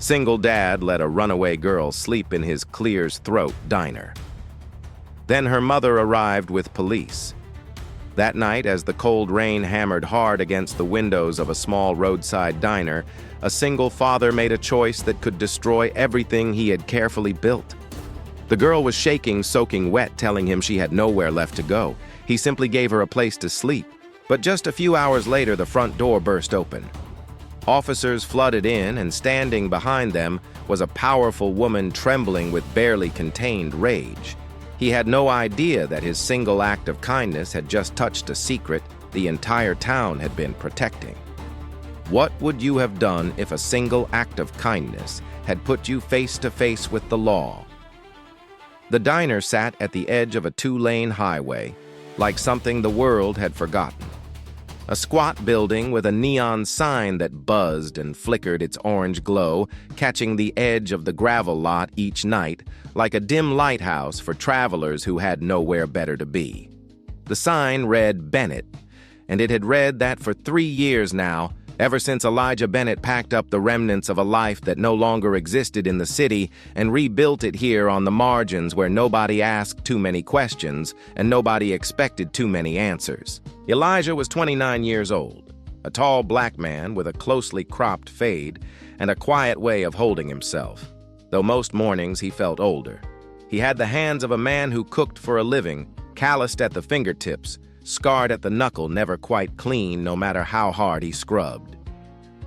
Single dad let a runaway girl sleep in his clears throat diner. Then her mother arrived with police. That night, as the cold rain hammered hard against the windows of a small roadside diner, a single father made a choice that could destroy everything he had carefully built. The girl was shaking, soaking wet, telling him she had nowhere left to go. He simply gave her a place to sleep. But just a few hours later, the front door burst open. Officers flooded in, and standing behind them was a powerful woman trembling with barely contained rage. He had no idea that his single act of kindness had just touched a secret the entire town had been protecting. What would you have done if a single act of kindness had put you face to face with the law? The diner sat at the edge of a two-lane highway, like something the world had forgotten. A squat building with a neon sign that buzzed and flickered its orange glow, catching the edge of the gravel lot each night, like a dim lighthouse for travelers who had nowhere better to be. The sign read Bennett, and it had read that for 3 years now, ever since Elijah Bennett packed up the remnants of a life that no longer existed in the city and rebuilt it here on the margins where nobody asked too many questions and nobody expected too many answers. Elijah was 29 years old, a tall black man with a closely cropped fade and a quiet way of holding himself, though most mornings he felt older. He had the hands of a man who cooked for a living, calloused at the fingertips, scarred at the knuckle, never quite clean no matter how hard he scrubbed.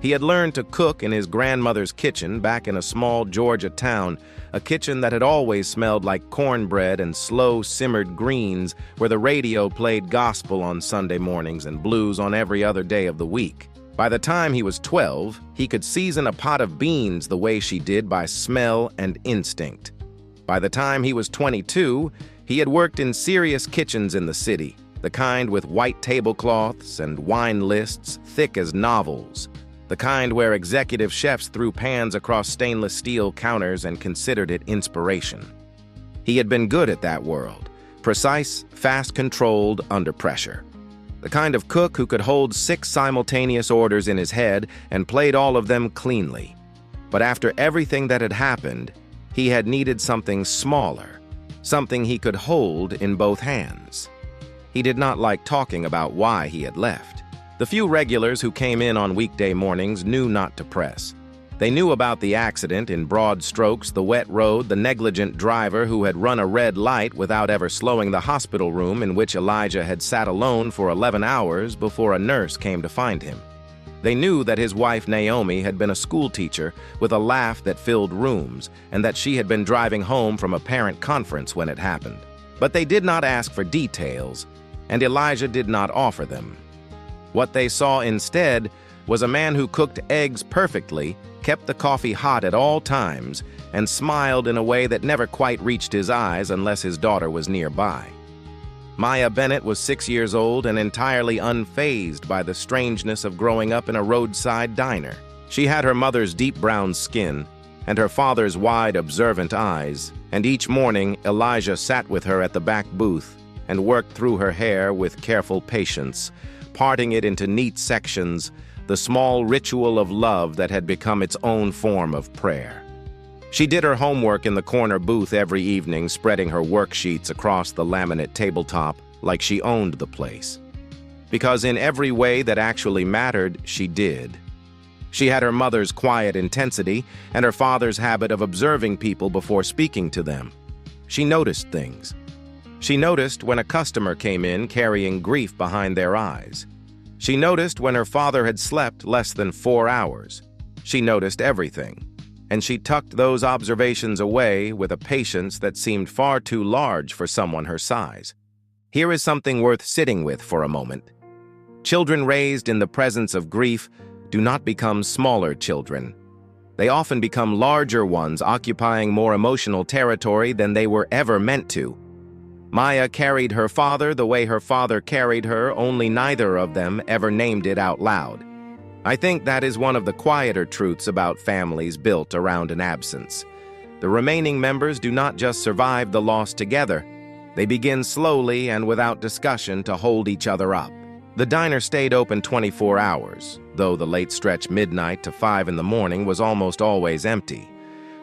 He had learned to cook in his grandmother's kitchen back in a small Georgia town, a kitchen that had always smelled like cornbread and slow-simmered greens, where the radio played gospel on Sunday mornings and blues on every other day of the week. By the time he was 12, he could season a pot of beans the way she did by smell and instinct. By the time he was 22, he had worked in serious kitchens in the city, the kind with white tablecloths and wine lists thick as novels, the kind where executive chefs threw pans across stainless steel counters and considered it inspiration. He had been good at that world, precise, fast-controlled, under pressure. The kind of cook who could hold 6 simultaneous orders in his head and played all of them cleanly. But after everything that had happened, he had needed something smaller, something he could hold in both hands. He did not like talking about why he had left. The few regulars who came in on weekday mornings knew not to press. They knew about the accident in broad strokes, the wet road, the negligent driver who had run a red light without ever slowing the hospital room in which Elijah had sat alone for 11 hours before a nurse came to find him. They knew that his wife Naomi had been a schoolteacher with a laugh that filled rooms, and that she had been driving home from a parent conference when it happened. But they did not ask for details, and Elijah did not offer them. What they saw instead was a man who cooked eggs perfectly, kept the coffee hot at all times, and smiled in a way that never quite reached his eyes unless his daughter was nearby. Maya Bennett was 6 years old and entirely unfazed by the strangeness of growing up in a roadside diner. She had her mother's deep brown skin and her father's wide, observant eyes, and each morning Elijah sat with her at the back booth and worked through her hair with careful patience, parting it into neat sections, the small ritual of love that had become its own form of prayer. She did her homework in the corner booth every evening, spreading her worksheets across the laminate tabletop like she owned the place. Because in every way that actually mattered, she did. She had her mother's quiet intensity and her father's habit of observing people before speaking to them. She noticed things. She noticed when a customer came in carrying grief behind their eyes. She noticed when her father had slept less than 4 hours. She noticed everything, and she tucked those observations away with a patience that seemed far too large for someone her size. Here is something worth sitting with for a moment. Children raised in the presence of grief do not become smaller children. They often become larger ones, occupying more emotional territory than they were ever meant to. Maya carried her father the way her father carried her, only neither of them ever named it out loud. I think that is one of the quieter truths about families built around an absence. The remaining members do not just survive the loss together. They begin slowly and without discussion to hold each other up. The diner stayed open 24 hours, though the late stretch midnight to 5 in the morning was almost always empty.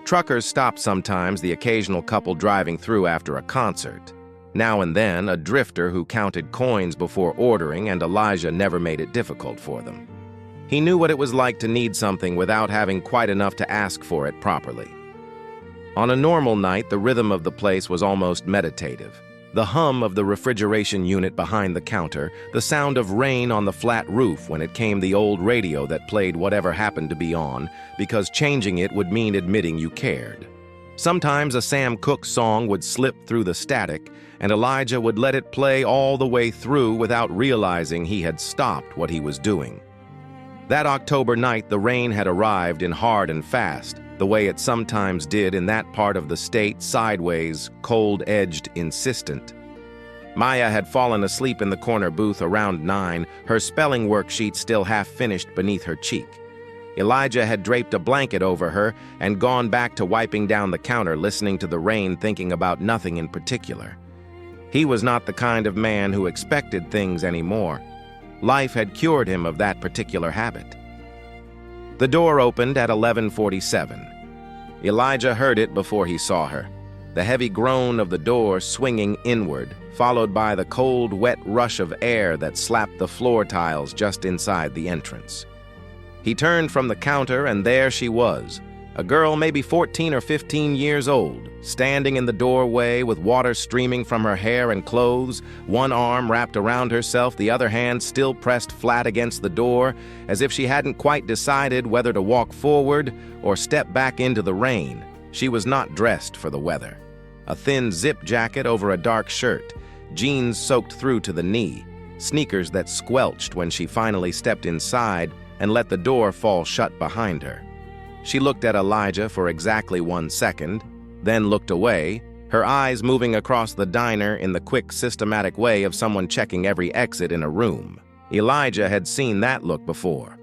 Truckers stopped sometimes, the occasional couple driving through after a concert. Now and then, a drifter who counted coins before ordering, and Elijah never made it difficult for them. He knew what it was like to need something without having quite enough to ask for it properly. On a normal night, the rhythm of the place was almost meditative. The hum of the refrigeration unit behind the counter, the sound of rain on the flat roof when it came the old radio that played whatever happened to be on, because changing it would mean admitting you cared. Sometimes a Sam Cooke song would slip through the static, and Elijah would let it play all the way through without realizing he had stopped what he was doing. That October night, the rain had arrived in hard and fast, the way it sometimes did in that part of the state, sideways, cold-edged, insistent. Maya had fallen asleep in the corner booth around 9, her spelling worksheet still half-finished beneath her cheek. Elijah had draped a blanket over her and gone back to wiping down the counter, listening to the rain, thinking about nothing in particular. He was not the kind of man who expected things anymore. Life had cured him of that particular habit. The door opened at 11:47. Elijah heard it before he saw her, the heavy groan of the door swinging inward, followed by the cold, wet rush of air that slapped the floor tiles just inside the entrance. He turned from the counter, and there she was, a girl maybe 14 or 15 years old, standing in the doorway with water streaming from her hair and clothes, one arm wrapped around herself, the other hand still pressed flat against the door, as if she hadn't quite decided whether to walk forward or step back into the rain. She was not dressed for the weather. A thin zip jacket over a dark shirt, jeans soaked through to the knee, sneakers that squelched when she finally stepped inside and let the door fall shut behind her. She looked at Elijah for exactly 1 second, then looked away, her eyes moving across the diner in the quick, systematic way of someone checking every exit in a room. Elijah had seen that look before.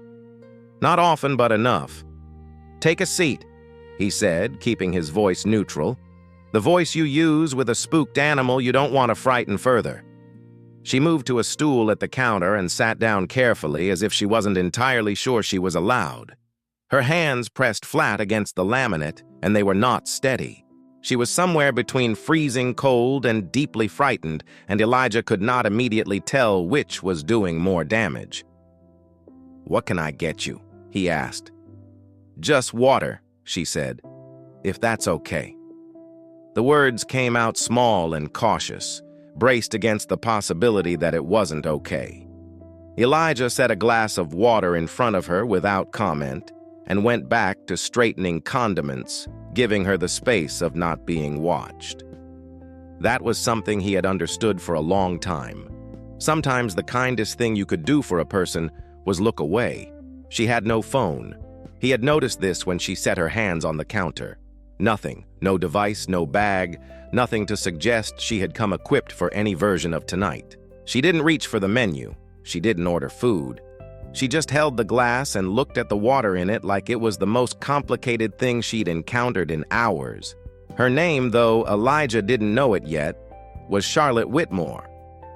Not often, but enough. "Take a seat," he said, keeping his voice neutral. The voice you use with a spooked animal you don't want to frighten further. She moved to a stool at the counter and sat down carefully, as if she wasn't entirely sure she was allowed. Her hands pressed flat against the laminate, and they were not steady. She was somewhere between freezing cold and deeply frightened, and Elijah could not immediately tell which was doing more damage. "What can I get you?" he asked. "Just water," she said, "if that's okay." The words came out small and cautious, braced against the possibility that it wasn't okay. Elijah set a glass of water in front of her without comment, and went back to straightening condiments, giving her the space of not being watched. That was something he had understood for a long time. Sometimes the kindest thing you could do for a person was look away. She had no phone. He had noticed this when she set her hands on the counter. Nothing, no device, no bag, nothing to suggest she had come equipped for any version of tonight. She didn't reach for the menu. She didn't order food. She just held the glass and looked at the water in it like it was the most complicated thing she'd encountered in hours. Her name, though Elijah didn't know it yet, was Charlotte Whitmore.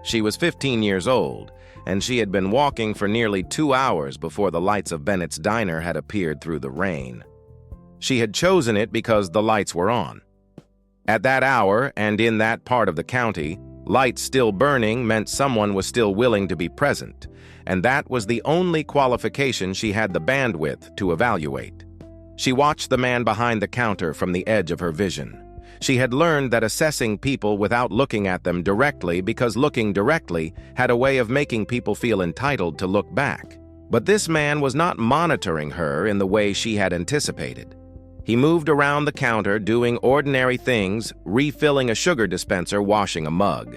She was 15 years old, and she had been walking for nearly 2 hours before the lights of Bennett's Diner had appeared through the rain. She had chosen it because the lights were on. At that hour, and in that part of the county, lights still burning meant someone was still willing to be present, and that was the only qualification she had the bandwidth to evaluate. She watched the man behind the counter from the edge of her vision. She had learned that assessing people without looking at them directly, because looking directly had a way of making people feel entitled to look back. But this man was not monitoring her in the way she had anticipated. He moved around the counter doing ordinary things, refilling a sugar dispenser, washing a mug.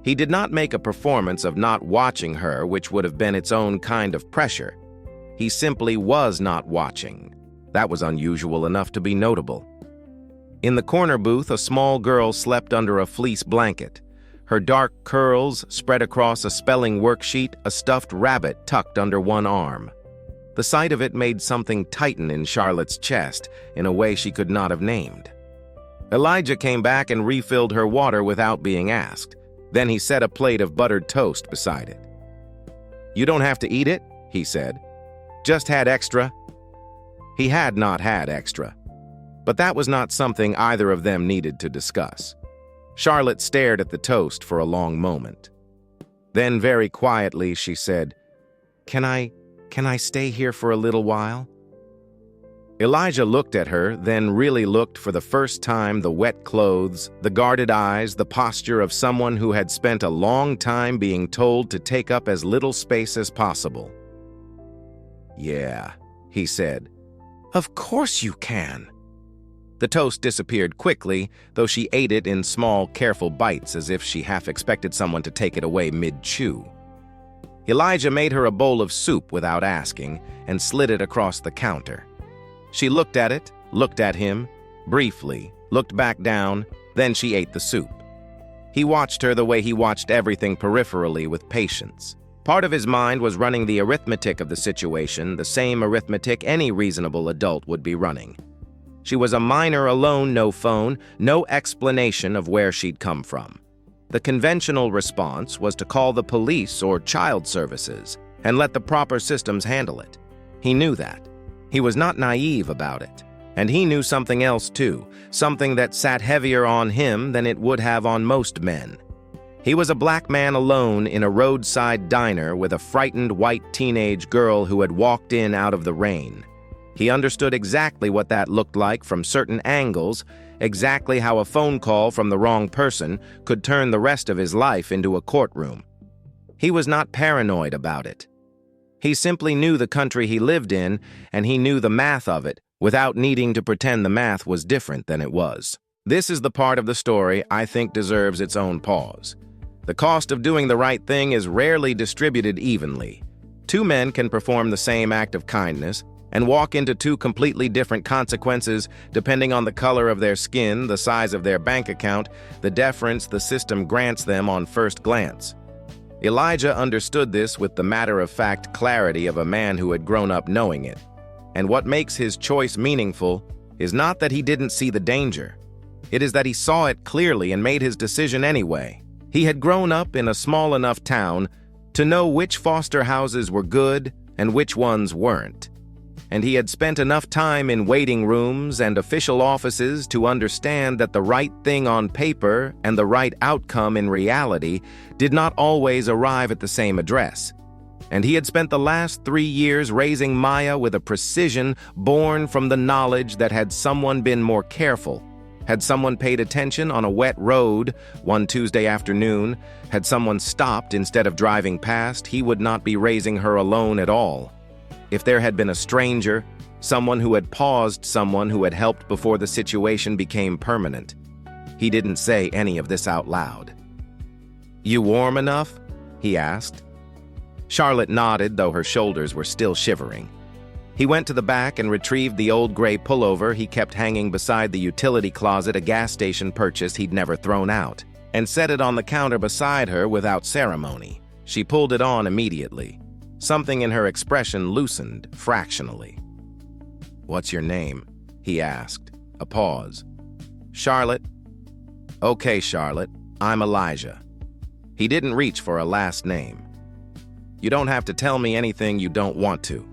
He did not make a performance of not watching her, which would have been its own kind of pressure. He simply was not watching. That was unusual enough to be notable. In the corner booth, a small girl slept under a fleece blanket. Her dark curls spread across a spelling worksheet, a stuffed rabbit tucked under one arm. The sight of it made something tighten in Charlotte's chest in a way she could not have named. Elijah came back and refilled her water without being asked. Then he set a plate of buttered toast beside it. "You don't have to eat it," he said. "Just had extra." He had not had extra. But that was not something either of them needed to discuss. Charlotte stared at the toast for a long moment. Then very quietly she said, Can I stay here for a little while?" Elijah looked at her, then really looked for the first time the wet clothes, the guarded eyes, the posture of someone who had spent a long time being told to take up as little space as possible. "Yeah," he said. "Of course you can." The toast disappeared quickly, though she ate it in small, careful bites as if she half expected someone to take it away mid-chew. Elijah made her a bowl of soup without asking and slid it across the counter. She looked at it, looked at him, briefly, looked back down, then she ate the soup. He watched her the way he watched everything peripherally with patience. Part of his mind was running the arithmetic of the situation, the same arithmetic any reasonable adult would be running. She was a minor alone, no phone, no explanation of where she'd come from. The conventional response was to call the police or child services and let the proper systems handle it. He knew that. He was not naive about it. And he knew something else too, something that sat heavier on him than it would have on most men. He was a black man alone in a roadside diner with a frightened white teenage girl who had walked in out of the rain. He understood exactly what that looked like from certain angles, exactly how a phone call from the wrong person could turn the rest of his life into a courtroom. He was not paranoid about it. He simply knew the country he lived in, and he knew the math of it without needing to pretend the math was different than it was. This is the part of the story I think deserves its own pause. The cost of doing the right thing is rarely distributed evenly. Two men can perform the same act of kindness and walk into two completely different consequences depending on the color of their skin, the size of their bank account, the deference the system grants them on first glance. Elijah understood this with the matter-of-fact clarity of a man who had grown up knowing it. And what makes his choice meaningful is not that he didn't see the danger. It is that he saw it clearly and made his decision anyway. He had grown up in a small enough town to know which foster houses were good and which ones weren't. And he had spent enough time in waiting rooms and official offices to understand that the right thing on paper and the right outcome in reality did not always arrive at the same address. And he had spent the last 3 years raising Maya with a precision born from the knowledge that had someone been more careful, had someone paid attention on a wet road one Tuesday afternoon, had someone stopped instead of driving past, he would not be raising her alone at all. If there had been a stranger, someone who had paused, someone who had helped before the situation became permanent. He didn't say any of this out loud. "You warm enough?" he asked. Charlotte nodded, though her shoulders were still shivering. He went to the back and retrieved the old gray pullover he kept hanging beside the utility closet, a gas station purchase he'd never thrown out, and set it on the counter beside her without ceremony. She pulled it on immediately. Something in her expression loosened fractionally. "What's your name?" he asked. A pause. "Charlotte." "Okay, Charlotte, I'm Elijah." He didn't reach for a last name. "You don't have to tell me anything you don't want to.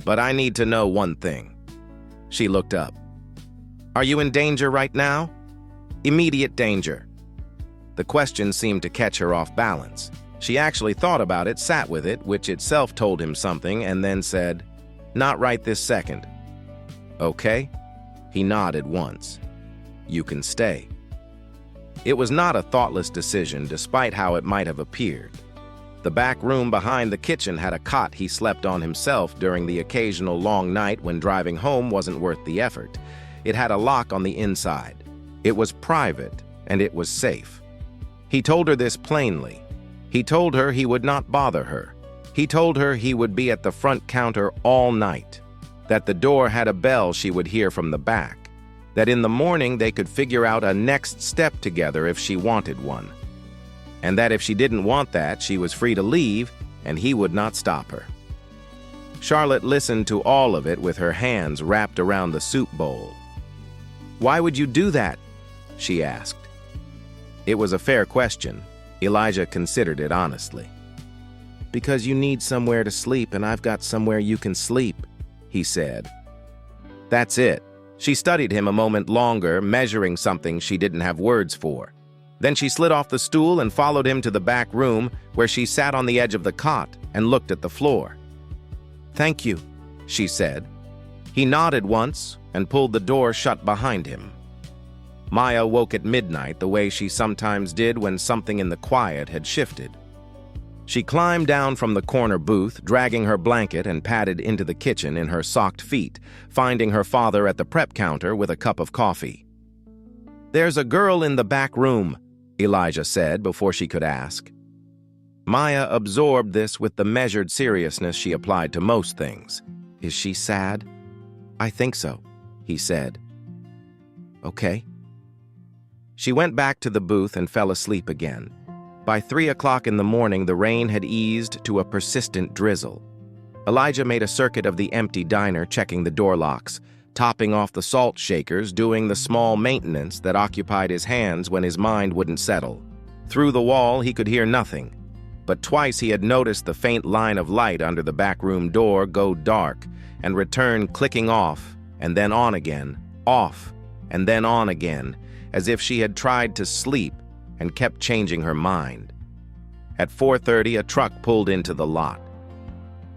But I need to know one thing." She looked up. "Are you in danger right now?" "Immediate danger." The question seemed to catch her off balance. She actually thought about it, sat with it, which itself told him something, and then said, "Not right this second." "Okay?" He nodded once. "You can stay." It was not a thoughtless decision, despite how it might have appeared. The back room behind the kitchen had a cot he slept on himself during the occasional long night when driving home wasn't worth the effort. It had a lock on the inside. It was private, and it was safe. He told her this plainly. He told her he would not bother her. He told her he would be at the front counter all night, that the door had a bell she would hear from the back, that in the morning they could figure out a next step together if she wanted one, and that if she didn't want that, she was free to leave and he would not stop her. Charlotte listened to all of it with her hands wrapped around the soup bowl. "Why would you do that?" she asked. It was a fair question. Elijah considered it honestly. Because you need somewhere to sleep and I've got somewhere you can sleep, he said. That's it. She studied him a moment longer, measuring something she didn't have words for. Then she slid off the stool and followed him to the back room, where she sat on the edge of the cot and looked at the floor. "Thank you," she said. He nodded once and pulled the door shut behind him. Maya woke at midnight the way she sometimes did when something in the quiet had shifted. She climbed down from the corner booth, dragging her blanket, and padded into the kitchen in her socked feet, finding her father at the prep counter with a cup of coffee. "There's a girl in the back room," Elijah said before she could ask. Maya absorbed this with the measured seriousness she applied to most things. "Is she sad?" "I think so," he said. "Okay." She went back to the booth and fell asleep again. By 3 o'clock in the morning, the rain had eased to a persistent drizzle. Elijah made a circuit of the empty diner, checking the door locks, topping off the salt shakers, doing the small maintenance that occupied his hands when his mind wouldn't settle. Through the wall, he could hear nothing, but twice he had noticed the faint line of light under the back room door go dark and return clicking off and then on again, off and then on again, as if she had tried to sleep and kept changing her mind. At 4:30, a truck pulled into the lot.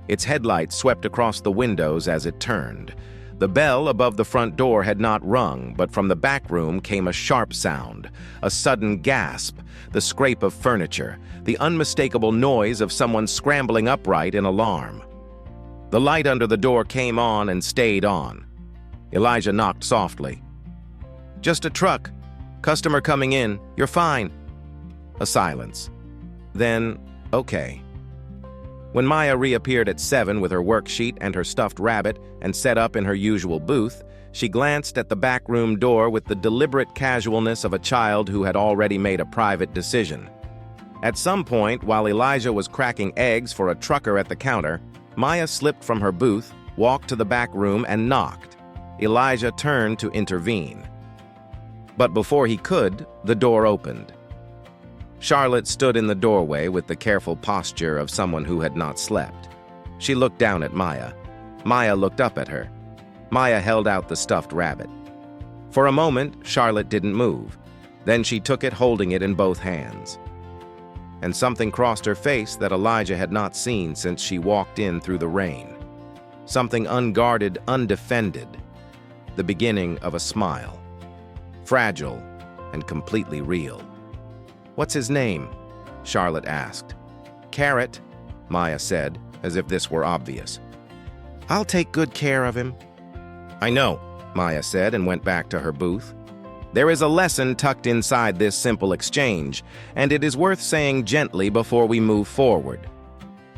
Its headlights swept across the windows as it turned. The bell above the front door had not rung, but from the back room came a sharp sound, a sudden gasp, the scrape of furniture, the unmistakable noise of someone scrambling upright in alarm. The light under the door came on and stayed on. Elijah knocked softly. "Just a truck. Customer coming in. You're fine." A silence. Then, "Okay." When Maya reappeared at 7 with her worksheet and her stuffed rabbit and set up in her usual booth, she glanced at the back room door with the deliberate casualness of a child who had already made a private decision. At some point, while Elijah was cracking eggs for a trucker at the counter, Maya slipped from her booth, walked to the back room, and knocked. Elijah turned to intervene. But before he could, the door opened. Charlotte stood in the doorway with the careful posture of someone who had not slept. She looked down at Maya. Maya looked up at her. Maya held out the stuffed rabbit. For a moment, Charlotte didn't move. Then she took it, holding it in both hands. And something crossed her face that Elijah had not seen since she walked in through the rain. Something unguarded, undefended. The beginning of a smile. Fragile and completely real. "What's his name?" Charlotte asked. "Carrot," Maya said, as if this were obvious. "I'll take good care of him." "I know," Maya said and went back to her booth. There is a lesson tucked inside this simple exchange, and it is worth saying gently before we move forward.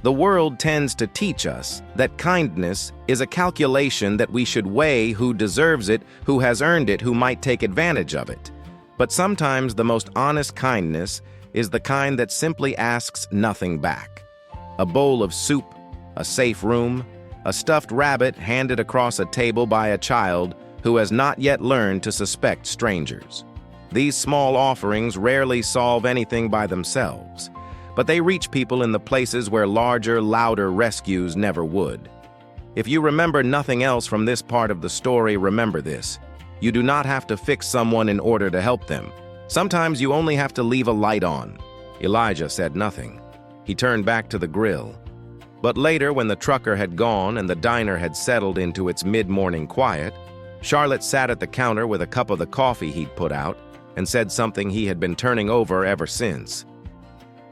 The world tends to teach us that kindness is a calculation that we should weigh who deserves it, who has earned it, who might take advantage of it. But sometimes the most honest kindness is the kind that simply asks nothing back. A bowl of soup, a safe room, a stuffed rabbit handed across a table by a child who has not yet learned to suspect strangers. These small offerings rarely solve anything by themselves, but they reach people in the places where larger, louder rescues never would. If you remember nothing else from this part of the story, remember this. You do not have to fix someone in order to help them. Sometimes you only have to leave a light on. Elijah said nothing. He turned back to the grill. But later, when the trucker had gone and the diner had settled into its mid-morning quiet, Charlotte sat at the counter with a cup of the coffee he'd put out and said something he had been turning over ever since.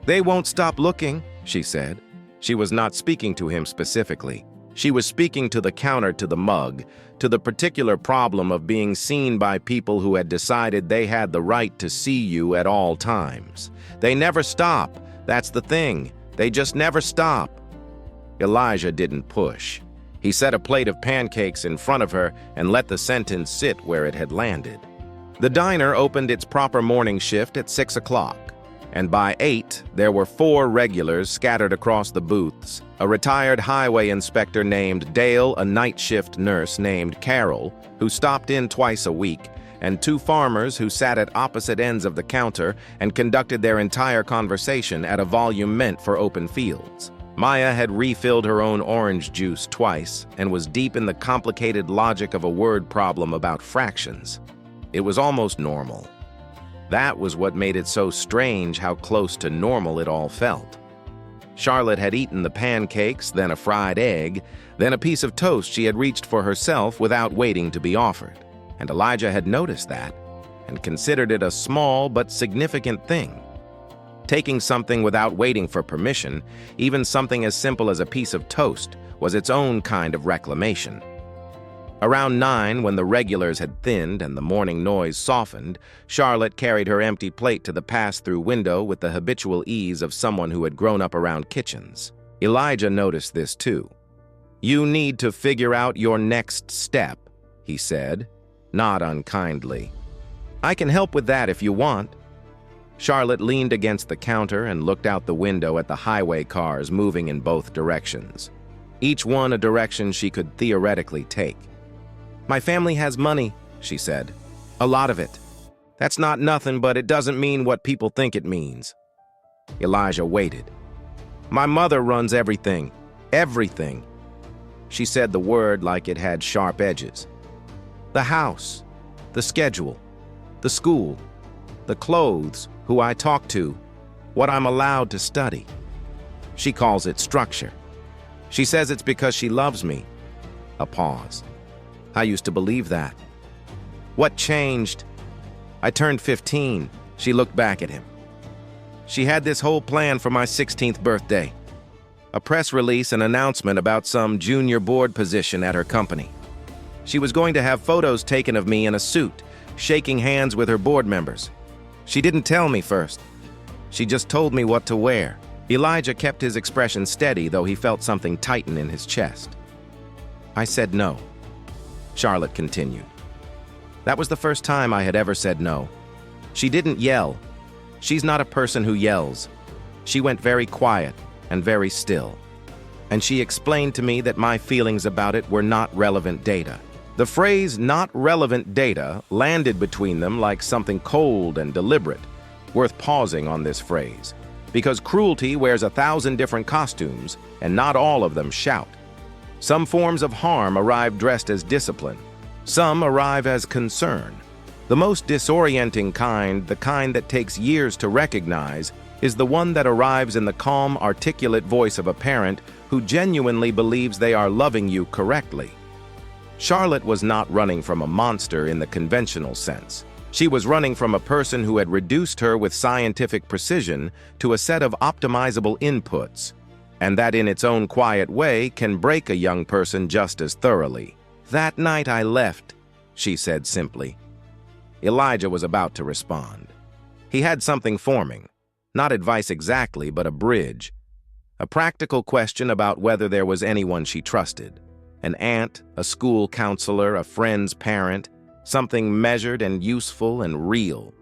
"They won't stop looking," she said. She was not speaking to him specifically. She was speaking to the counter, to the mug, to the particular problem of being seen by people who had decided they had the right to see you at all times. They never stop. That's the thing. They just never stop. Elijah didn't push. He set a plate of pancakes in front of her and let the sentence sit where it had landed. The diner opened its proper morning shift at 6 o'clock. And by 8, there were 4 regulars scattered across the booths, a retired highway inspector named Dale, a night shift nurse named Carol, who stopped in twice a week, and 2 farmers who sat at opposite ends of the counter and conducted their entire conversation at a volume meant for open fields. Maya had refilled her own orange juice twice and was deep in the complicated logic of a word problem about fractions. It was almost normal. That was what made it so strange how close to normal it all felt. Charlotte had eaten the pancakes, then a fried egg, then a piece of toast she had reached for herself without waiting to be offered. And Elijah had noticed that and considered it a small but significant thing. Taking something without waiting for permission, even something as simple as a piece of toast, was its own kind of reclamation. Around 9, when the regulars had thinned and the morning noise softened, Charlotte carried her empty plate to the pass-through window with the habitual ease of someone who had grown up around kitchens. Elijah noticed this too. "You need to figure out your next step," he said, not unkindly. "I can help with that if you want." Charlotte leaned against the counter and looked out the window at the highway cars moving in both directions, each one a direction she could theoretically take. "My family has money," she said. "A lot of it. That's not nothing, but it doesn't mean what people think it means." Elijah waited. "My mother runs everything. Everything." She said the word like it had sharp edges. "The house, the schedule, the school, the clothes, who I talk to, what I'm allowed to study. She calls it structure. She says it's because she loves me." A pause. "I used to believe that." "What changed?" "I turned 15. She looked back at him. "She had this whole plan for my 16th birthday. A press release, an announcement about some junior board position at her company. She was going to have photos taken of me in a suit, shaking hands with her board members. She didn't tell me first. She just told me what to wear." Elijah kept his expression steady, though he felt something tighten in his chest. "I said no," Charlotte continued. "That was the first time I had ever said no. She didn't yell. She's not a person who yells. She went very quiet and very still. And she explained to me that my feelings about it were not relevant data." The phrase "not relevant data" landed between them like something cold and deliberate, worth pausing on this phrase, because cruelty wears 1,000 different costumes, and not all of them shout. Some forms of harm arrive dressed as discipline. Some arrive as concern. The most disorienting kind, the kind that takes years to recognize, is the one that arrives in the calm, articulate voice of a parent who genuinely believes they are loving you correctly. Charlotte was not running from a monster in the conventional sense. She was running from a person who had reduced her with scientific precision to a set of optimizable inputs, and that in its own quiet way can break a young person just as thoroughly. "That night I left," she said simply. Elijah was about to respond. He had something forming, not advice exactly, but a bridge. A practical question about whether there was anyone she trusted. An aunt, a school counselor, a friend's parent, something measured and useful and real.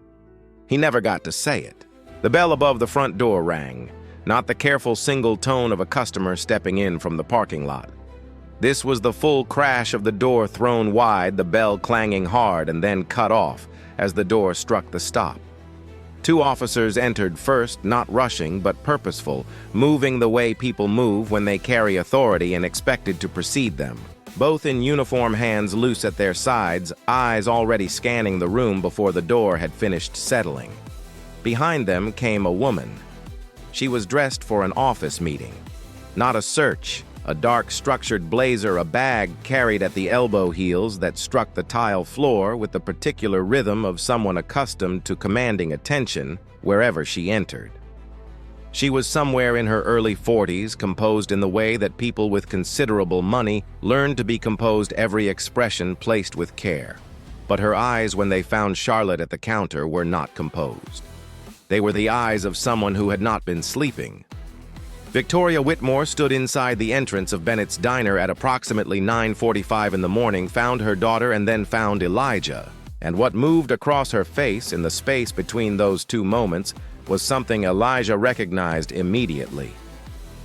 He never got to say it. The bell above the front door rang, not the careful single tone of a customer stepping in from the parking lot. This was the full crash of the door thrown wide, the bell clanging hard and then cut off as the door struck the stop. 2 officers entered first, not rushing but purposeful, moving the way people move when they carry authority and expected to precede them. Both in uniform, hands loose at their sides, eyes already scanning the room before the door had finished settling. Behind them came a woman. She was dressed for an office meeting. Not a search, a dark structured blazer, a bag carried at the elbow heels that struck the tile floor with the particular rhythm of someone accustomed to commanding attention wherever she entered. She was somewhere in her early 40s, composed in the way that people with considerable money learn to be composed, every expression placed with care. But her eyes, when they found Charlotte at the counter, were not composed. They were the eyes of someone who had not been sleeping. Victoria Whitmore stood inside the entrance of Bennett's Diner at approximately 9:45 in the morning, found her daughter, and then found Elijah. And what moved across her face in the space between those 2 moments was something Elijah recognized immediately.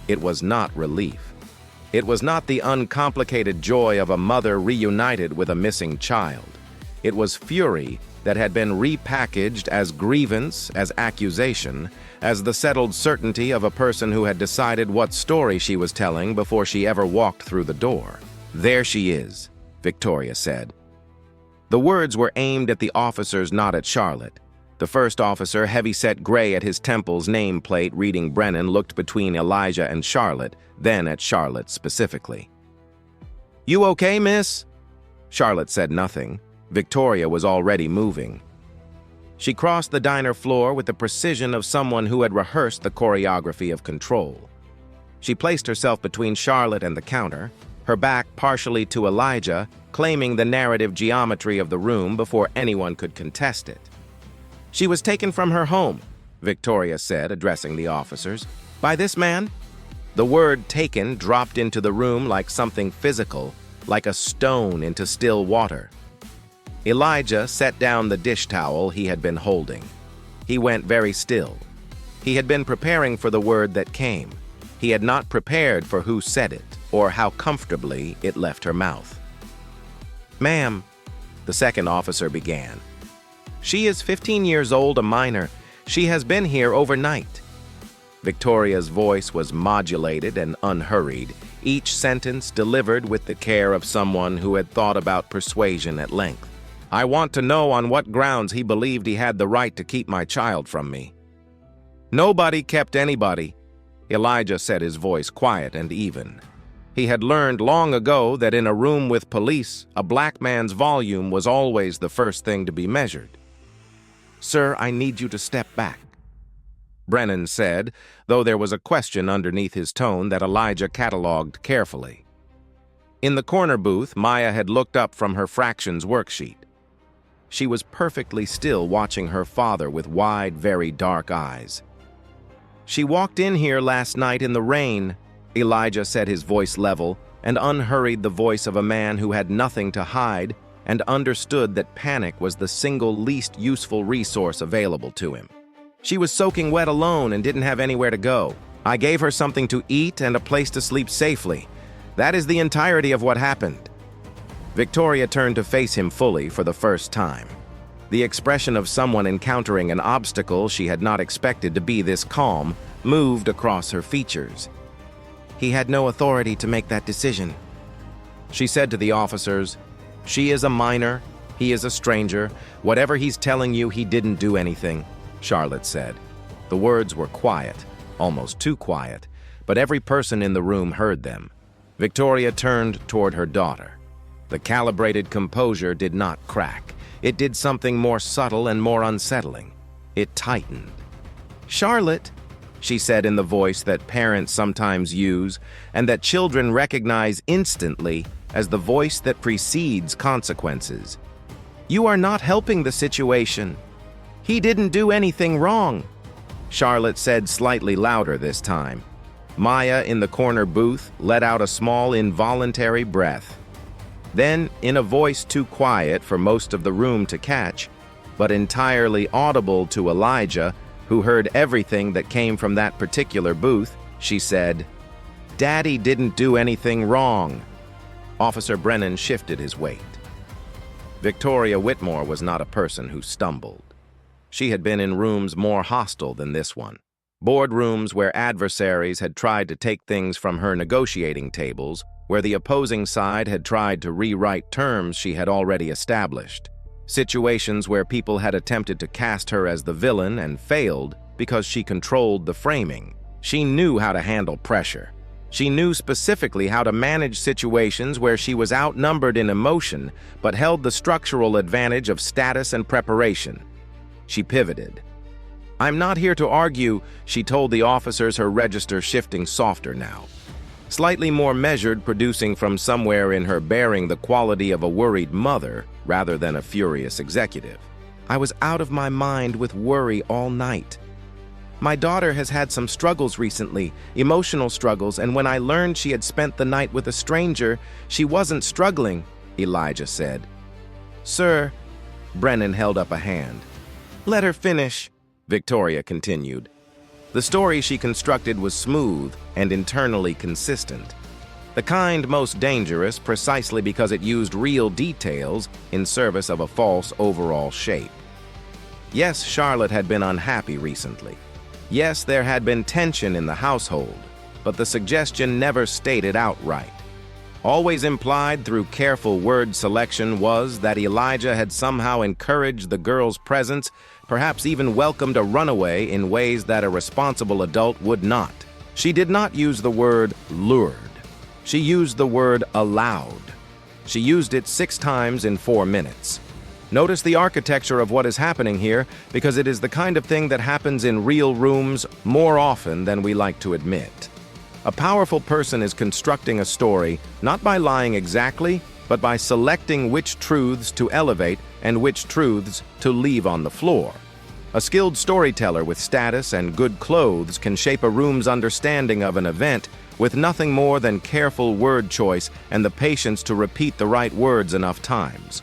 It was not relief. It was not the uncomplicated joy of a mother reunited with a missing child. It was fury that had been repackaged as grievance, as accusation, as the settled certainty of a person who had decided what story she was telling before she ever walked through the door. "There she is," Victoria said. The words were aimed at the officers, not at Charlotte. The first officer, heavy-set gray at his temples, nameplate reading Brennan, looked between Elijah and Charlotte, then at Charlotte specifically. "You okay, miss?" Charlotte said nothing. Victoria was already moving. She crossed the diner floor with the precision of someone who had rehearsed the choreography of control. She placed herself between Charlotte and the counter, her back partially to Elijah, claiming the narrative geometry of the room before anyone could contest it. "She was taken from her home," Victoria said, addressing the officers, "by this man." The word "taken" dropped into the room like something physical, like a stone into still water. Elijah set down the dish towel he had been holding. He went very still. He had been preparing for the word that came. He had not prepared for who said it, or how comfortably it left her mouth. "Ma'am," the second officer began. "She is 15 years old, a minor. She has been here overnight." Victoria's voice was modulated and unhurried, each sentence delivered with the care of someone who had thought about persuasion at length. "I want to know on what grounds he believed he had the right to keep my child from me." "Nobody kept anybody," Elijah said, his voice quiet and even. He had learned long ago that in a room with police, a black man's volume was always the first thing to be measured. "Sir, I need you to step back," Brennan said, though there was a question underneath his tone that Elijah catalogued carefully. In the corner booth, Maya had looked up from her fractions worksheet. She was perfectly still, watching her father with wide, very dark eyes. "She walked in here last night in the rain," Elijah said, his voice level, and unhurried, the voice of a man who had nothing to hide and understood that panic was the single least useful resource available to him. "She was soaking wet alone and didn't have anywhere to go. I gave her something to eat and a place to sleep safely. That is the entirety of what happened." Victoria turned to face him fully for the first time. The expression of someone encountering an obstacle she had not expected to be this calm moved across her features. "He had no authority to make that decision," she said to the officers. "She is a minor. He is a stranger. Whatever he's telling you, he didn't do anything," Charlotte said. The words were quiet, almost too quiet, but every person in the room heard them. Victoria turned toward her daughter. The calibrated composure did not crack. It did something more subtle and more unsettling. It tightened. "Charlotte," she said in the voice that parents sometimes use and that children recognize instantly as the voice that precedes consequences, "you are not helping the situation. He didn't do anything wrong," Charlotte said slightly louder this time. Maya in the corner booth let out a small involuntary breath. Then, in a voice too quiet for most of the room to catch, but entirely audible to Elijah, who heard everything that came from that particular booth, she said, "Daddy didn't do anything wrong." Officer Brennan shifted his weight. Victoria Whitmore was not a person who stumbled. She had been in rooms more hostile than this one. Boardrooms where adversaries had tried to take things from her negotiating tables, where the opposing side had tried to rewrite terms she had already established. Situations where people had attempted to cast her as the villain and failed because she controlled the framing. She knew how to handle pressure. She knew specifically how to manage situations where she was outnumbered in emotion but held the structural advantage of status and preparation. She pivoted. "I'm not here to argue," she told the officers, her register shifting softer now. Slightly more measured, producing from somewhere in her bearing the quality of a worried mother rather than a furious executive. "I was out of my mind with worry all night. My daughter has had some struggles recently, emotional struggles, and when I learned she had spent the night with a stranger, she wasn't struggling," Elijah said. "Sir," Brennan held up a hand. "Let her finish," Victoria continued. The story she constructed was smooth and internally consistent. The kind most dangerous precisely because it used real details in service of a false overall shape. Yes, Charlotte had been unhappy recently. Yes, there had been tension in the household, but the suggestion never stated outright. Always implied through careful word selection was that Elijah had somehow encouraged the girl's presence, perhaps even welcomed a runaway in ways that a responsible adult would not. She did not use the word lured. She used the word allowed. She used it 6 times in 4 minutes. Notice the architecture of what is happening here, because it is the kind of thing that happens in real rooms more often than we like to admit. A powerful person is constructing a story not by lying exactly, but by selecting which truths to elevate and which truths to leave on the floor. A skilled storyteller with status and good clothes can shape a room's understanding of an event with nothing more than careful word choice and the patience to repeat the right words enough times.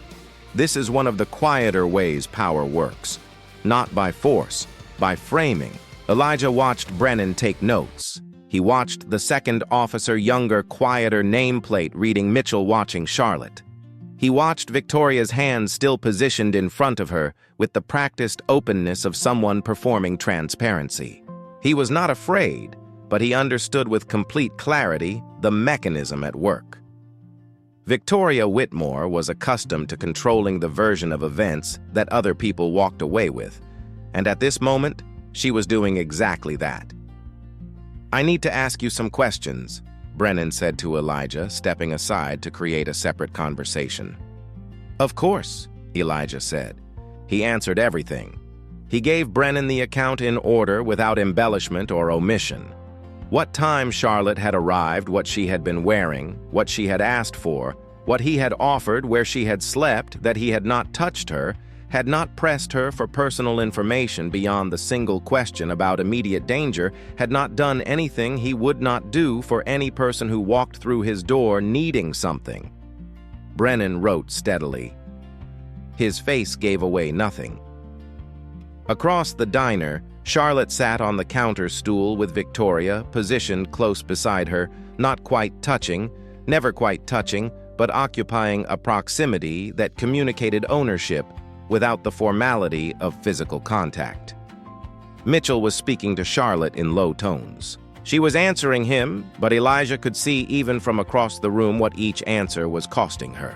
This is one of the quieter ways power works. Not by force, by framing. Elijah watched Brennan take notes. He watched the second officer, younger, quieter nameplate reading Mitchell watching Charlotte. He watched Victoria's hands still positioned in front of her with the practiced openness of someone performing transparency. He was not afraid, but he understood with complete clarity the mechanism at work. Victoria Whitmore was accustomed to controlling the version of events that other people walked away with, and at this moment, she was doing exactly that. "I need to ask you some questions," Brennan said to Elijah, stepping aside to create a separate conversation. "Of course," Elijah said. He answered everything. He gave Brennan the account in order without embellishment or omission. What time Charlotte had arrived, what she had been wearing, what she had asked for, what he had offered, where she had slept, that he had not touched her, had not pressed her for personal information beyond the single question about immediate danger, had not done anything he would not do for any person who walked through his door needing something. Brennan wrote steadily. His face gave away nothing. Across the diner, Charlotte sat on the counter stool with Victoria positioned close beside her, not quite touching, never quite touching, but occupying a proximity that communicated ownership without the formality of physical contact. Mitchell was speaking to Charlotte in low tones. She was answering him, but Elijah could see even from across the room what each answer was costing her.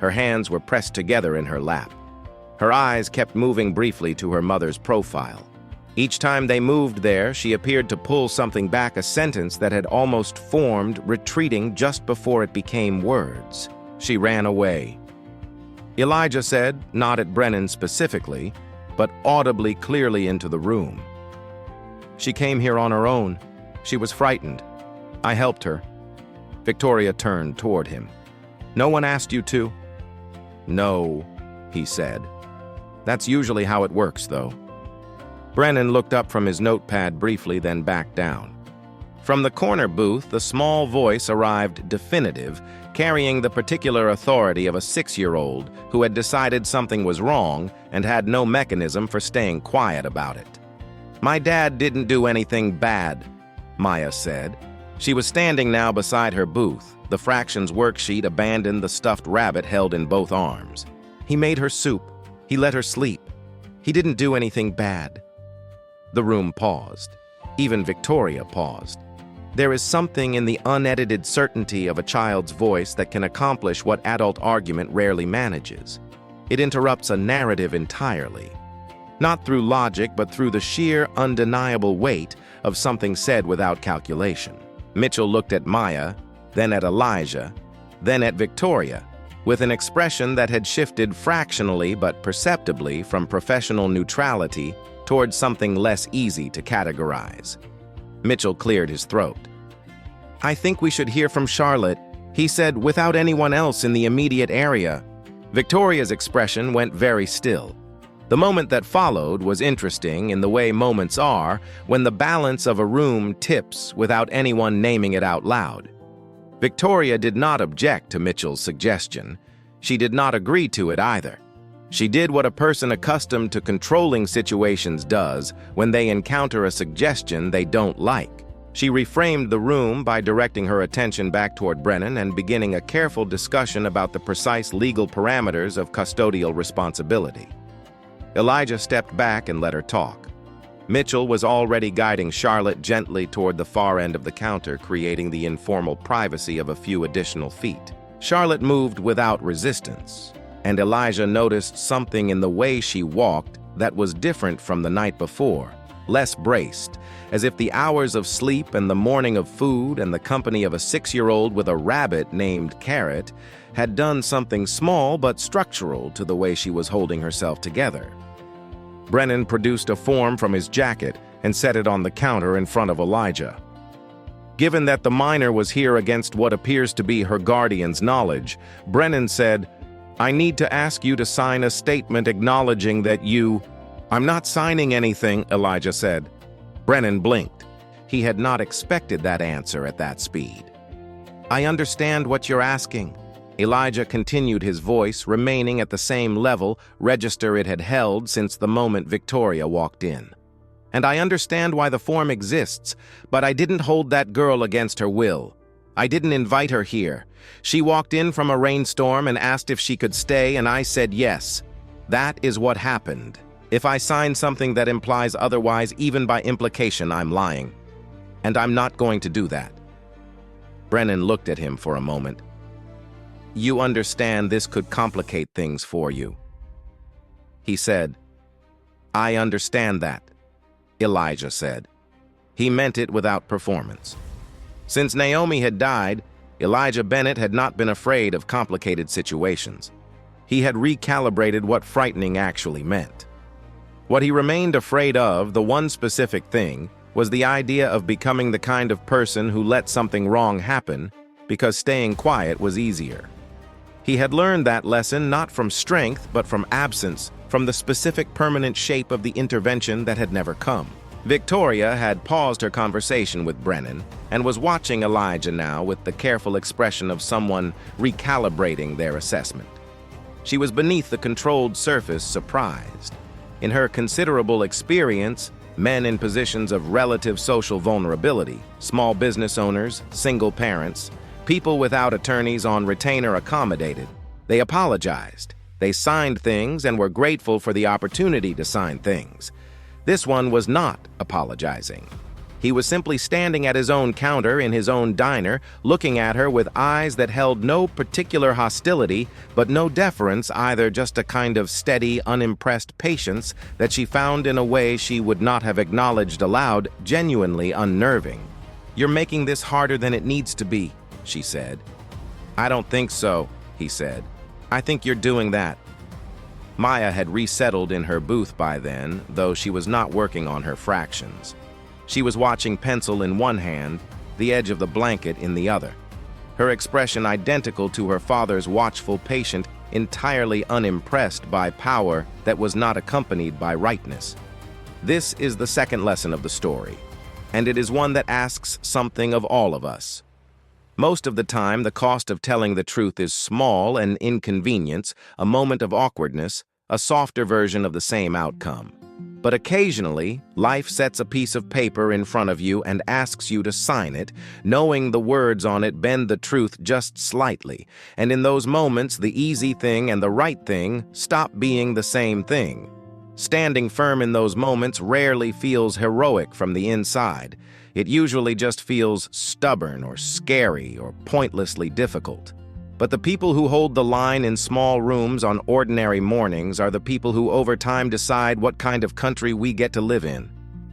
Her hands were pressed together in her lap. Her eyes kept moving briefly to her mother's profile. Each time they moved there, she appeared to pull something back, a sentence that had almost formed, retreating just before it became words. She ran away. Elijah said, not at Brennan specifically, but audibly clearly into the room. "She came here on her own. She was frightened. I helped her." Victoria turned toward him. "No one asked you to?" "No," he said. "That's usually how it works, though." Brennan looked up from his notepad briefly, then back down. From the corner booth, the small voice arrived definitive, carrying the particular authority of a 6-year-old who had decided something was wrong and had no mechanism for staying quiet about it. "My dad didn't do anything bad," Maya said. She was standing now beside her booth. The fractions worksheet abandoned the stuffed rabbit held in both arms. "He made her soup. He let her sleep. He didn't do anything bad." The room paused. Even Victoria paused. There is something in the unedited certainty of a child's voice that can accomplish what adult argument rarely manages. It interrupts a narrative entirely. Not through logic, but through the sheer, undeniable weight of something said without calculation. Mitchell looked at Maya, then at Elijah, then at Victoria, with an expression that had shifted fractionally but perceptibly from professional neutrality towards something less easy to categorize. Mitchell cleared his throat. "I think we should hear from Charlotte," he said, "without anyone else in the immediate area." Victoria's expression went very still. The moment that followed was interesting in the way moments are when the balance of a room tips without anyone naming it out loud. Victoria did not object to Mitchell's suggestion. She did not agree to it either. She did what a person accustomed to controlling situations does when they encounter a suggestion they don't like. She reframed the room by directing her attention back toward Brennan and beginning a careful discussion about the precise legal parameters of custodial responsibility. Elijah stepped back and let her talk. Mitchell was already guiding Charlotte gently toward the far end of the counter, creating the informal privacy of a few additional feet. Charlotte moved without resistance, and Elijah noticed something in the way she walked that was different from the night before, less braced, as if the hours of sleep and the morning of food and the company of a 6-year-old with a rabbit named Carrot had done something small but structural to the way she was holding herself together. Brennan produced a form from his jacket and set it on the counter in front of Elijah. Given that the minor was here against what appears to be her guardian's knowledge, Brennan said, "I need to ask you to sign a statement acknowledging that you—" "I'm not signing anything," Elijah said. Brennan blinked. He had not expected that answer at that speed. "I understand what you're asking." Elijah continued, his voice remaining at the same level register it had held since the moment Victoria walked in. "And I understand why the form exists, but I didn't hold that girl against her will. I didn't invite her here. She walked in from a rainstorm and asked if she could stay, and I said yes. That is what happened. If I sign something that implies otherwise, even by implication, I'm lying. And I'm not going to do that." Brennan looked at him for a moment. "You understand this could complicate things for you." He said, "I understand that," Elijah said. He meant it without performance. Since Naomi had died, Elijah Bennett had not been afraid of complicated situations. He had recalibrated what frightening actually meant. What he remained afraid of, the one specific thing, was the idea of becoming the kind of person who let something wrong happen because staying quiet was easier. He had learned that lesson not from strength but from absence, from the specific permanent shape of the intervention that had never come. Victoria had paused her conversation with Brennan and was watching Elijah now with the careful expression of someone recalibrating their assessment. She was beneath the controlled surface, surprised. In her considerable experience, men in positions of relative social vulnerability, small business owners, single parents, people without attorneys on retainer accommodated, they apologized. They signed things and were grateful for the opportunity to sign things. This one was not apologizing. He was simply standing at his own counter in his own diner, looking at her with eyes that held no particular hostility, but no deference either, just a kind of steady, unimpressed patience that she found in a way she would not have acknowledged aloud, genuinely unnerving. "You're making this harder than it needs to be," she said. "I don't think so," he said. "I think you're doing that." Maya had resettled in her booth by then, though she was not working on her fractions. She was watching pencil in one hand, the edge of the blanket in the other. Her expression identical to her father's watchful patient, entirely unimpressed by power that was not accompanied by rightness. This is the second lesson of the story, and it is one that asks something of all of us. Most of the time, the cost of telling the truth is small, an inconvenience, a moment of awkwardness, a softer version of the same outcome. But occasionally, life sets a piece of paper in front of you and asks you to sign it, knowing the words on it bend the truth just slightly, and in those moments, the easy thing and the right thing stop being the same thing. Standing firm in those moments rarely feels heroic from the inside. It usually just feels stubborn or scary or pointlessly difficult. But the people who hold the line in small rooms on ordinary mornings are the people who over time decide what kind of country we get to live in.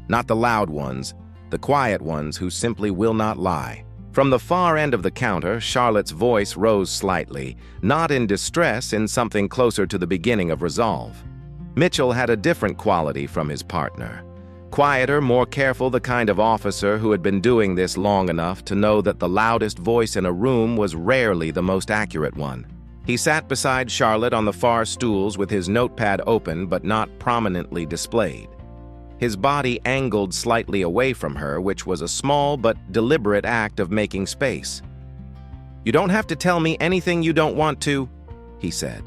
Not the loud ones, the quiet ones who simply will not lie. From the far end of the counter, Charlotte's voice rose slightly, not in distress, in something closer to the beginning of resolve. Mitchell had a different quality from his partner. Quieter, more careful, the kind of officer who had been doing this long enough to know that the loudest voice in a room was rarely the most accurate one. He sat beside Charlotte on the far stools with his notepad open but not prominently displayed. His body angled slightly away from her, which was a small but deliberate act of making space. "You don't have to tell me anything you don't want to," he said.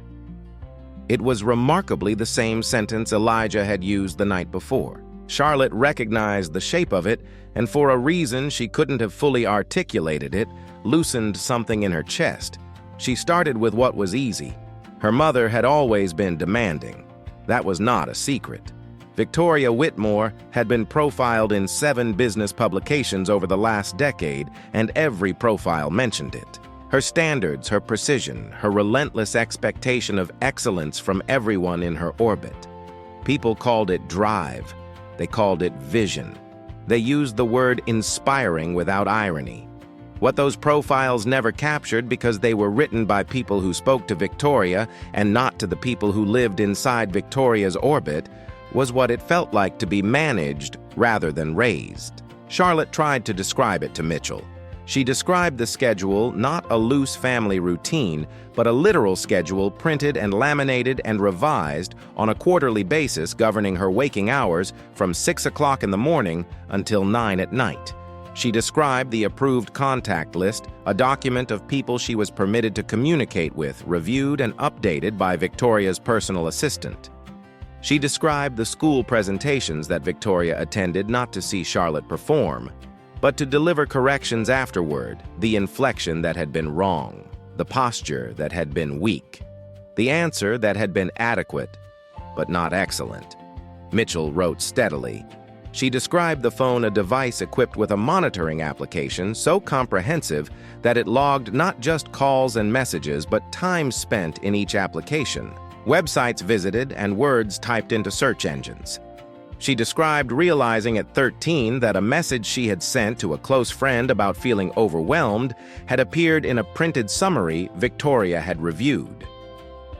It was remarkably the same sentence Elijah had used the night before. Charlotte recognized the shape of it, and for a reason she couldn't have fully articulated it, loosened something in her chest. She started with what was easy. Her mother had always been demanding. That was not a secret. Victoria Whitmore had been profiled in 7 business publications over the last decade, and every profile mentioned it. Her standards, her precision, her relentless expectation of excellence from everyone in her orbit. People called it drive. They called it vision. They used the word inspiring without irony. What those profiles never captured, because they were written by people who spoke to Victoria and not to the people who lived inside Victoria's orbit, was what it felt like to be managed rather than raised. Charlotte tried to describe it to Mitchell. She described the schedule not a loose family routine, but a literal schedule printed and laminated and revised on a quarterly basis governing her waking hours from 6 o'clock in the morning until 9 at night. She described the approved contact list, a document of people she was permitted to communicate with, reviewed and updated by Victoria's personal assistant. She described the school presentations that Victoria attended not to see Charlotte perform, but to deliver corrections afterward, the inflection that had been wrong, the posture that had been weak, the answer that had been adequate, but not excellent. Mitchell wrote steadily. She described the phone a device equipped with a monitoring application so comprehensive that it logged not just calls and messages, but time spent in each application, websites visited, and words typed into search engines. She described realizing at 13 that a message she had sent to a close friend about feeling overwhelmed had appeared in a printed summary Victoria had reviewed.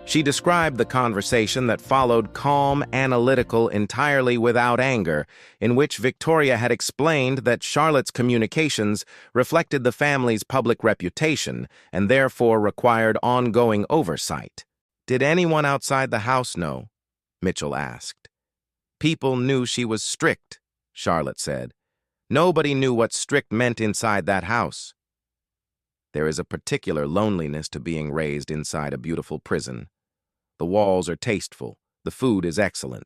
She described the conversation that followed calm, analytical, entirely without anger, in which Victoria had explained that Charlotte's communications reflected the family's public reputation and therefore required ongoing oversight. "Did anyone outside the house know?" Mitchell asked. "People knew she was strict," Charlotte said. "Nobody knew what strict meant inside that house." There is a particular loneliness to being raised inside a beautiful prison. The walls are tasteful, the food is excellent,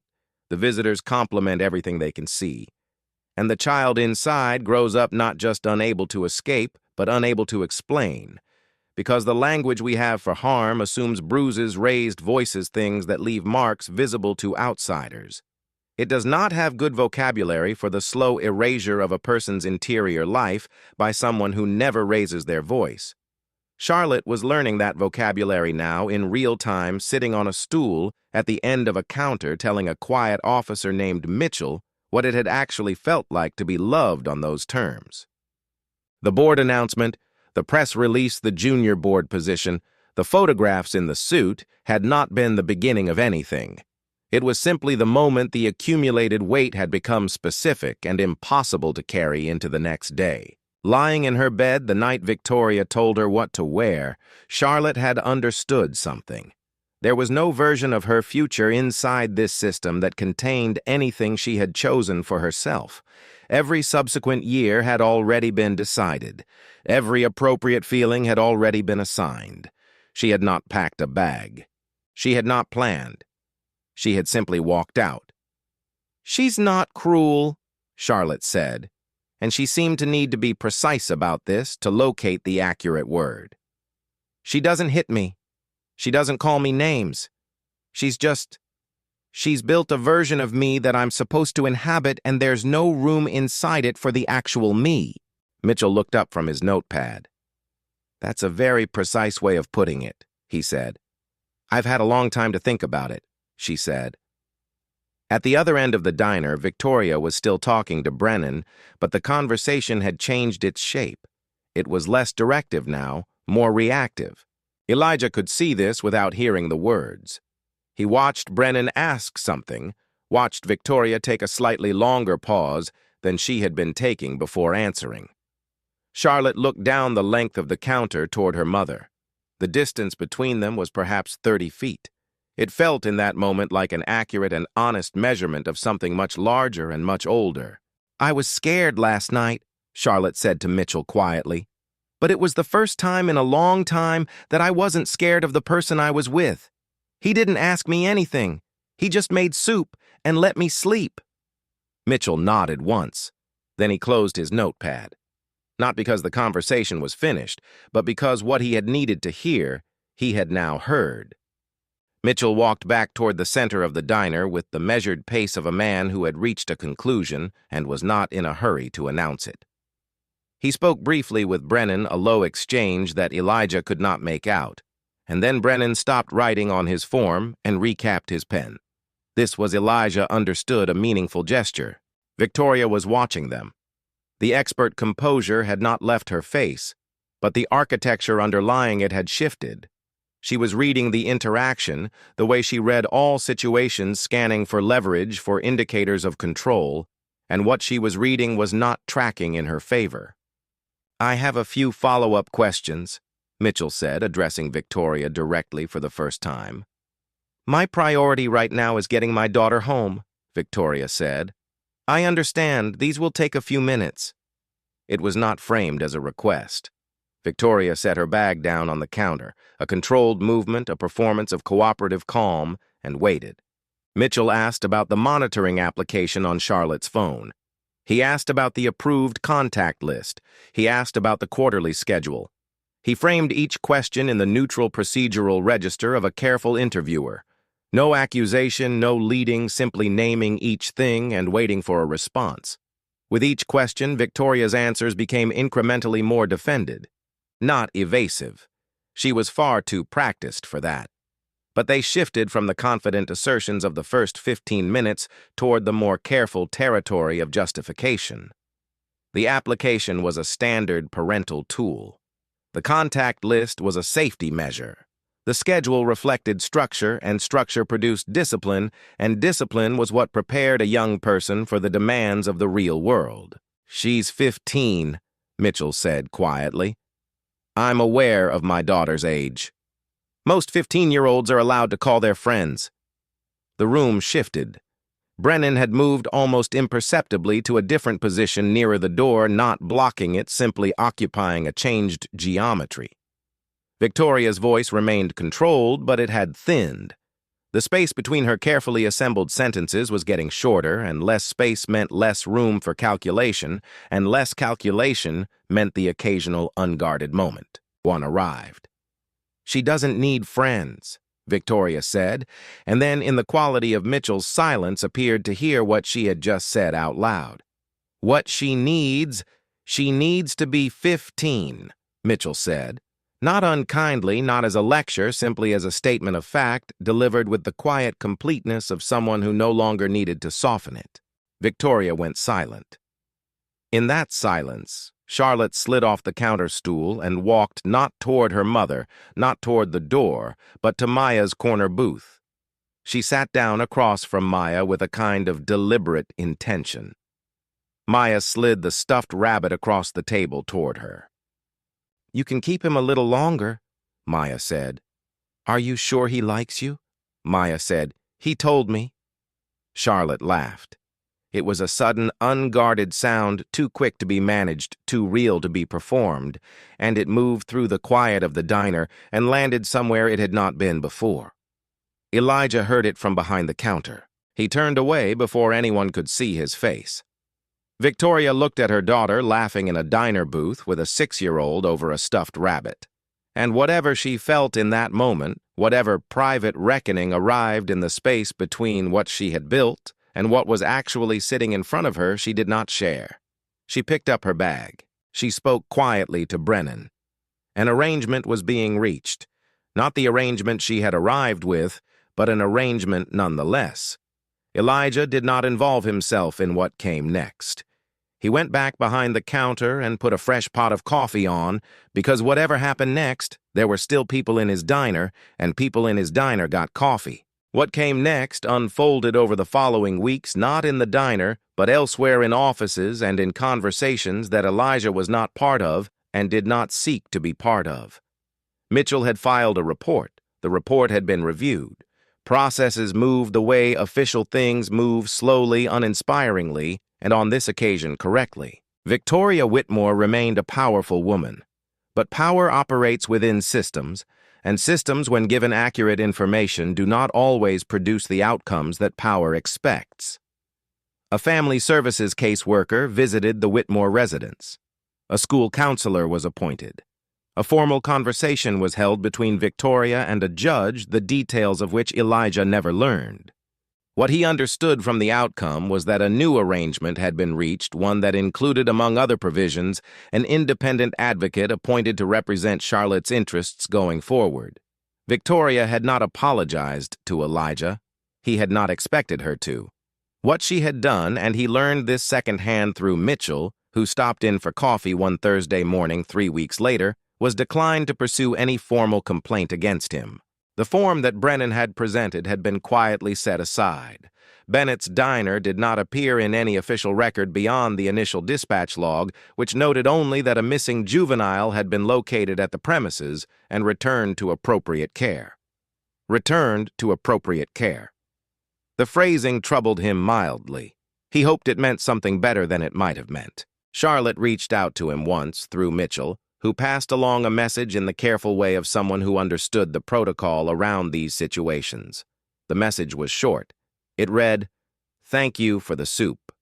the visitors compliment everything they can see, and the child inside grows up not just unable to escape, but unable to explain, because the language we have for harm assumes bruises, raised voices, things that leave marks visible to outsiders. It does not have good vocabulary for the slow erasure of a person's interior life by someone who never raises their voice. Charlotte was learning that vocabulary now in real time, sitting on a stool at the end of a counter telling a quiet officer named Mitchell what it had actually felt like to be loved on those terms. The board announcement, the press release, the junior board position, the photographs in the suit had not been the beginning of anything. It was simply the moment the accumulated weight had become specific and impossible to carry into the next day. Lying in her bed the night Victoria told her what to wear, Charlotte had understood something. There was no version of her future inside this system that contained anything she had chosen for herself. Every subsequent year had already been decided. Every appropriate feeling had already been assigned. She had not packed a bag. She had not planned. She had simply walked out. "She's not cruel," Charlotte said, and she seemed to need to be precise about this to locate the accurate word. "She doesn't hit me. She doesn't call me names. She's built a version of me that I'm supposed to inhabit, and there's no room inside it for the actual me." Mitchell looked up from his notepad. "That's a very precise way of putting it," he said. "I've had a long time to think about it," she said. At the other end of the diner, Victoria was still talking to Brennan, but the conversation had changed its shape. It was less directive now, more reactive. Elijah could see this without hearing the words. He watched Brennan ask something, watched Victoria take a slightly longer pause than she had been taking before answering. Charlotte looked down the length of the counter toward her mother. The distance between them was perhaps 30 feet. It felt in that moment like an accurate and honest measurement of something much larger and much older. "I was scared last night," Charlotte said to Mitchell quietly. "But it was the first time in a long time that I wasn't scared of the person I was with. He didn't ask me anything. He just made soup and let me sleep." Mitchell nodded once. Then he closed his notepad. Not because the conversation was finished, but because what he had needed to hear, he had now heard. Mitchell walked back toward the center of the diner with the measured pace of a man who had reached a conclusion and was not in a hurry to announce it. He spoke briefly with Brennan, a low exchange that Elijah could not make out, and then Brennan stopped writing on his form and recapped his pen. This was Elijah understood a meaningful gesture. Victoria was watching them. The expert composure had not left her face, but the architecture underlying it had shifted. She was reading the interaction, the way she read all situations, scanning for leverage, for indicators of control, and what she was reading was not tracking in her favor. "I have a few follow-up questions," Mitchell said, addressing Victoria directly for the first time. "My priority right now is getting my daughter home," Victoria said. "I understand these will take a few minutes." It was not framed as a request. Victoria set her bag down on the counter, a controlled movement, a performance of cooperative calm, and waited. Mitchell asked about the monitoring application on Charlotte's phone. He asked about the approved contact list. He asked about the quarterly schedule. He framed each question in the neutral procedural register of a careful interviewer. No accusation, no leading, simply naming each thing and waiting for a response. With each question, Victoria's answers became incrementally more defended. Not evasive. She was far too practiced for that. But they shifted from the confident assertions of the first 15 minutes toward the more careful territory of justification. The application was a standard parental tool. The contact list was a safety measure. The schedule reflected structure, and structure produced discipline, and discipline was what prepared a young person for the demands of the real world. "She's 15, Mitchell said quietly. "I'm aware of my daughter's age. Most 15-year-olds are allowed to call their friends." The room shifted. Brennan had moved almost imperceptibly to a different position nearer the door, not blocking it, simply occupying a changed geometry. Victoria's voice remained controlled, but it had thinned. The space between her carefully assembled sentences was getting shorter, and less space meant less room for calculation, and less calculation meant the occasional unguarded moment. One arrived. "She doesn't need friends," Victoria said, and then in the quality of Mitchell's silence appeared to hear what she had just said out loud. "What she needs to be 15, Mitchell said. Not unkindly, not as a lecture, simply as a statement of fact, delivered with the quiet completeness of someone who no longer needed to soften it. Victoria went silent. In that silence, Charlotte slid off the counter stool and walked not toward her mother, not toward the door, but to Maya's corner booth. She sat down across from Maya with a kind of deliberate intention. Maya slid the stuffed rabbit across the table toward her. "You can keep him a little longer," Maya said. "Are you sure he likes you?" Maya said. "He told me." Charlotte laughed. It was a sudden, unguarded sound, too quick to be managed, too real to be performed, and it moved through the quiet of the diner and landed somewhere it had not been before. Elijah heard it from behind the counter. He turned away before anyone could see his face. Victoria looked at her daughter laughing in a diner booth with a 6-year-old over a stuffed rabbit. And whatever she felt in that moment, whatever private reckoning arrived in the space between what she had built and what was actually sitting in front of her, she did not share. She picked up her bag. She spoke quietly to Brennan. An arrangement was being reached. Not the arrangement she had arrived with, but an arrangement nonetheless. Elijah did not involve himself in what came next. He went back behind the counter and put a fresh pot of coffee on, because whatever happened next, there were still people in his diner, and people in his diner got coffee. What came next unfolded over the following weeks, not in the diner, but elsewhere in offices and in conversations that Elijah was not part of and did not seek to be part of. Mitchell had filed a report. The report had been reviewed. Processes moved the way official things move, slowly, uninspiringly, and on this occasion correctly. Victoria Whitmore remained a powerful woman. But power operates within systems, and systems, when given accurate information, do not always produce the outcomes that power expects. A family services caseworker visited the Whitmore residence. A school counselor was appointed. A formal conversation was held between Victoria and a judge, the details of which Elijah never learned. What he understood from the outcome was that a new arrangement had been reached, one that included, among other provisions, an independent advocate appointed to represent Charlotte's interests going forward. Victoria had not apologized to Elijah. He had not expected her to. What she had done, and he learned this secondhand through Mitchell, who stopped in for coffee one Thursday morning 3 weeks later, was decline to pursue any formal complaint against him. The form that Brennan had presented had been quietly set aside. Bennett's diner did not appear in any official record beyond the initial dispatch log, which noted only that a missing juvenile had been located at the premises and returned to appropriate care. Returned to appropriate care. The phrasing troubled him mildly. He hoped it meant something better than it might have meant. Charlotte reached out to him once, through Mitchell, who passed along a message in the careful way of someone who understood the protocol around these situations. The message was short. It read, "Thank you for the soup."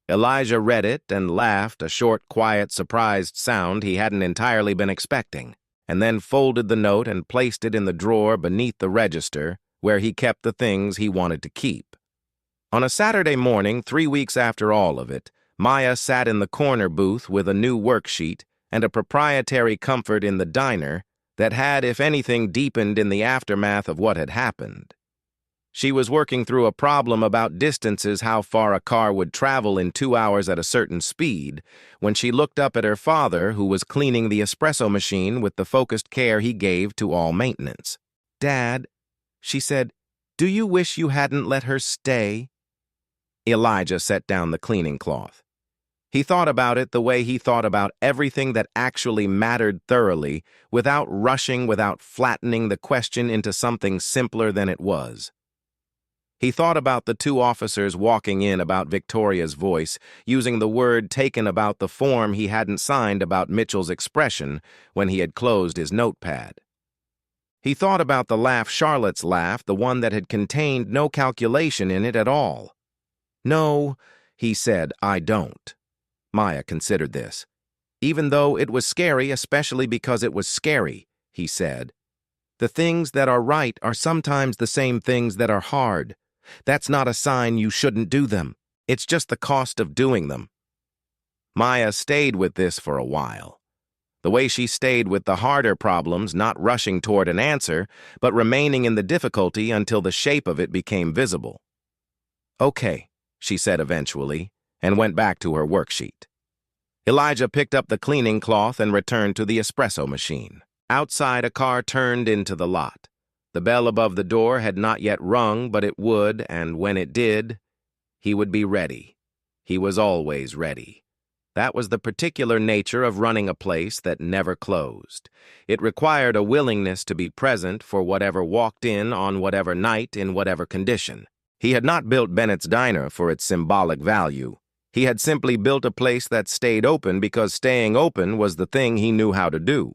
Elijah read it and laughed, a short, quiet, surprised sound he hadn't entirely been expecting, and then folded the note and placed it in the drawer beneath the register, where he kept the things he wanted to keep. On a Saturday morning, 3 weeks after all of it, Maya sat in the corner booth with a new worksheet and a proprietary comfort in the diner that had, if anything, deepened in the aftermath of what had happened. She was working through a problem about distances, how far a car would travel in 2 hours at a certain speed, when she looked up at her father, who was cleaning the espresso machine with the focused care he gave to all maintenance. "Dad," she said, "do you wish you hadn't let her stay?" Elijah set down the cleaning cloth. He thought about it the way he thought about everything that actually mattered thoroughly, without rushing, without flattening the question into something simpler than it was. He thought about the 2 officers walking in about Victoria's voice, using the word taken about the form he hadn't signed about Mitchell's expression when he had closed his notepad. He thought about the laugh, Charlotte's laugh, the one that had contained no calculation in it at all. "No," he said, "I don't." Maya considered this. "Even though it was scary, especially because it was scary," he said. "The things that are right are sometimes the same things that are hard. That's not a sign you shouldn't do them. It's just the cost of doing them." Maya stayed with this for a while. The way she stayed with the harder problems, not rushing toward an answer, but remaining in the difficulty until the shape of it became visible. "Okay," she said eventually, and went back to her worksheet. Elijah picked up the cleaning cloth and returned to the espresso machine. Outside, a car turned into the lot. The bell above the door had not yet rung, but it would, and when it did, he would be ready. He was always ready. That was the particular nature of running a place that never closed. It required a willingness to be present for whatever walked in on whatever night in whatever condition. He had not built Bennett's Diner for its symbolic value. He had simply built a place that stayed open because staying open was the thing he knew how to do.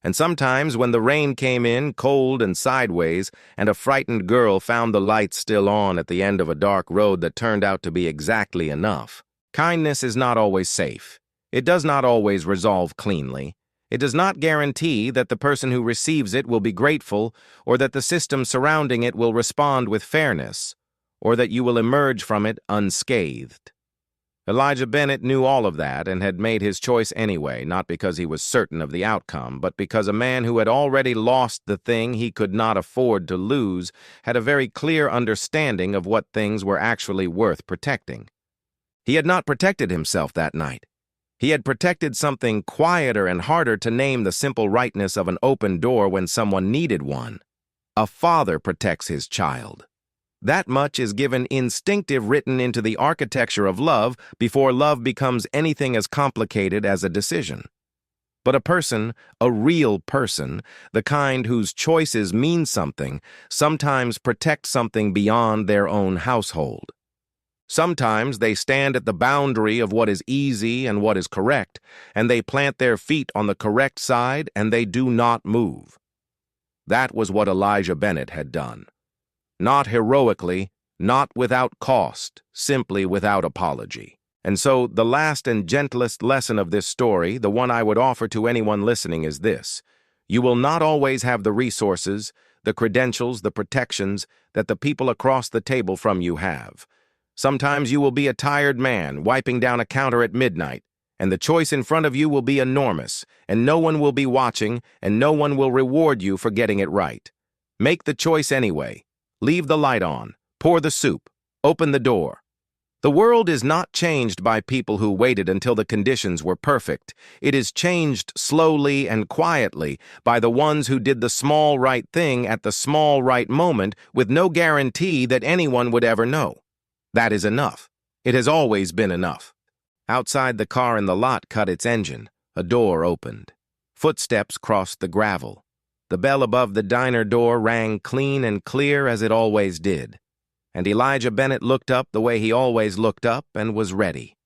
And sometimes when the rain came in, cold and sideways, and a frightened girl found the lights still on at the end of a dark road that turned out to be exactly enough. Kindness is not always safe. It does not always resolve cleanly. It does not guarantee that the person who receives it will be grateful, or that the system surrounding it will respond with fairness, or that you will emerge from it unscathed. Elijah Bennett knew all of that and had made his choice anyway, not because he was certain of the outcome, but because a man who had already lost the thing he could not afford to lose had a very clear understanding of what things were actually worth protecting. He had not protected himself that night. He had protected something quieter and harder to name, the simple rightness of an open door when someone needed one. A father protects his child. That much is given instinctive, written into the architecture of love before love becomes anything as complicated as a decision. But a person, a real person, the kind whose choices mean something, sometimes protect something beyond their own household. Sometimes they stand at the boundary of what is easy and what is correct, and they plant their feet on the correct side and they do not move. That was what Elijah Bennett had done. Not heroically, not without cost, simply without apology. And so, the last and gentlest lesson of this story, the one I would offer to anyone listening, is this. You will not always have the resources, the credentials, the protections that the people across the table from you have. Sometimes you will be a tired man wiping down a counter at midnight, and the choice in front of you will be enormous, and no one will be watching, and no one will reward you for getting it right. Make the choice anyway. Leave the light on. Pour the soup. Open the door. The world is not changed by people who waited until the conditions were perfect. It is changed slowly and quietly by the ones who did the small right thing at the small right moment with no guarantee that anyone would ever know. That is enough. It has always been enough. Outside, the car in the lot cut its engine. A door opened. Footsteps crossed the gravel. The bell above the diner door rang clean and clear as it always did. And Elijah Bennett looked up the way he always looked up and was ready.